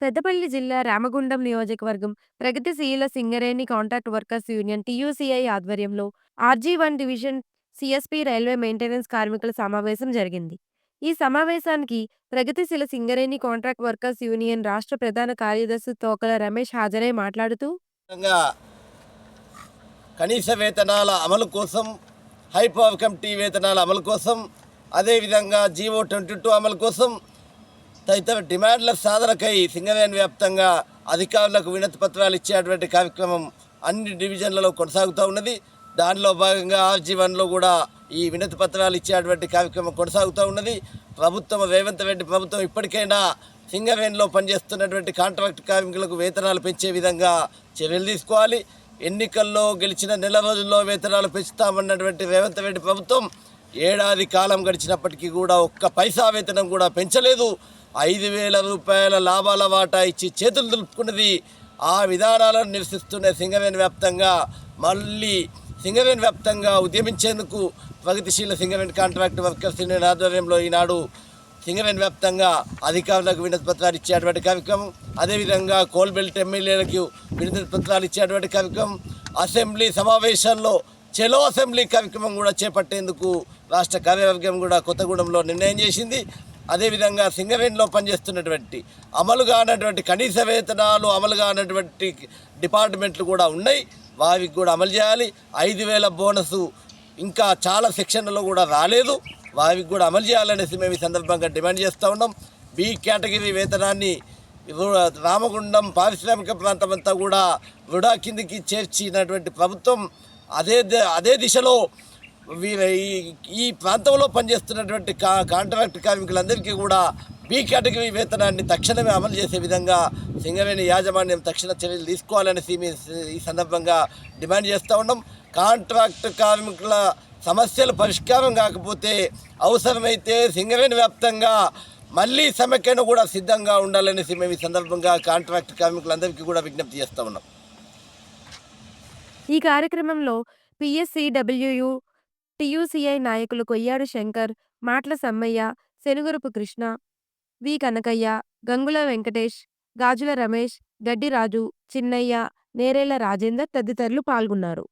పెద్దపల్లి జిల్లా రామగుండం నియోజకవర్గం ప్రగతిశీల Singareni contract workers union TUCI ఆధ్వర్యంలో ఆర్జీ1 డివిజన్ సిఎస్పి రైల్వే మెయింటెనెన్స్ కార్మికుల సమావేశం జరిగింది. ఈ సమావేశానికి ప్రగతిశీల సింగరేణి కాంట్రాక్ట్ వర్కర్స్ యూనియన్ రాష్ట్ర ప్రధాన కార్యదర్శి తోకల రమేష్ హాజరై మాట్లాడుతూ విధంగా కనీస వేతనాల అమలు కోసం, హై పవర్ కమిటీ వేతనాల అమలు కోసం, అదేవిధంగా జీవో 22 అమలు కోసం తదితర డిమాండ్ల సాధనకై సింగరేణి వ్యాప్తంగా అధికారులకు వినతి పత్రాలు ఇచ్చేటువంటి కార్యక్రమం అన్ని డివిజన్లలో కొనసాగుతూ ఉన్నది. దానిలో భాగంగా ఆర్జీ1లో కూడా ఈ వినతి పత్రాలు ఇచ్చేటువంటి కార్యక్రమం కొనసాగుతూ ఉన్నది. ప్రభుత్వం, రేవంత్ రెడ్డి ప్రభుత్వం ఇప్పటికైనా సింగరేణిలో పనిచేస్తున్నటువంటి కాంట్రాక్ట్ కార్మికులకు వేతనాలు పెంచే విధంగా చర్యలు తీసుకోవాలి. ఎన్నికల్లో గెలిచిన నెల రోజుల్లో వేతనాలు పెంచుతామన్నటువంటి రేవంత్ రెడ్డి ప్రభుత్వం ఏడాది కాలం గడిచినప్పటికీ కూడా ఒక్క పైసా వేతనం కూడా పెంచలేదు. 5,000 రూపాయల లాభాల వాటా ఇచ్చి చేతులు దులుపుకున్నది. ఆ విధానాలను నిరసిస్తున్న సింగరేణి వ్యాప్తంగా మళ్ళీ సింగరేణి వ్యాప్తంగా ఉద్యమించేందుకు ప్రగతిశీల సింగరేణి కాంట్రాక్ట్ వర్కర్స్ యూనియన్ ఆధ్వర్యంలో ఈనాడు సింగరేణి వ్యాప్తంగా అధికారులకు వినతి పత్రాలు ఇచ్చేటువంటి కార్యక్రమం, అదేవిధంగా కోల్బెల్ట్ ఎమ్మెల్యేలకు వినతి పత్రాలు ఇచ్చేటువంటి కార్యక్రమం, అసెంబ్లీ సమావేశంలో చెలో అసెంబ్లీ కార్యక్రమం కూడా చేపట్టేందుకు రాష్ట్ర కార్యవర్గం కూడా కొత్తగూడెంలో నిర్ణయం చేసింది. అదేవిధంగా సింగరేణిలో పనిచేస్తున్నటువంటి అమలు కానటువంటి కనీస వేతనాలు అమలు కానటువంటి డిపార్ట్మెంట్లు కూడా ఉన్నాయి, వారికి కూడా అమలు చేయాలి. 5,000 బోనసు ఇంకా చాలా సెక్షన్లలో కూడా రాలేదు, వారికి కూడా అమలు చేయాలనేసి మేము ఈ సందర్భంగా డిమాండ్ చేస్తూ ఉన్నాం. బి కేటగిరీ వేతనాన్ని రామగుండం పారిశ్రామిక ప్రాంతం అంతా కూడా వృడా కిందికి చేర్చినటువంటి ప్రభుత్వం అదే దిశలో ఈ ప్రాంతంలో పనిచేస్తున్నటువంటి కాంట్రాక్ట్ కార్మికులందరికీ కూడా బి కేటగిరీ వేతనాన్ని తక్షణమే అమలు చేసే విధంగా సింగరేణి యాజమాన్యం తక్షణ చర్యలు తీసుకోవాలనేసి ఈ సందర్భంగా డిమాండ్ చేస్తూ ఉన్నాం. కాంట్రాక్ట్ కార్మికుల సమస్యలు పరిష్కారం కాకపోతే అవసరమైతే సింగరేణి వ్యాప్తంగా మళ్ళీ సమ్మెకైనా కూడా సిద్ధంగా ఉండాలనేసి మేము ఈ సందర్భంగా కాంట్రాక్ట్ కార్మికులందరికీ కూడా విజ్ఞప్తి చేస్తూ ఉన్నాం. ఈ కార్యక్రమంలో పిఎస్సిడబ్ల్యూయు టీయూసీఐ నాయకులు కొయ్యాడు శంకర్, మాట్ల సమ్మయ్య, శనుగురపు కృష్ణ, వి కనకయ్య, గంగుల వెంకటేష్, గాజుల రమేష్, గడ్డి రాజు, చిన్నయ్య, నేరేళ్ల రాజేందర్ తదితరులు పాల్గొన్నారు.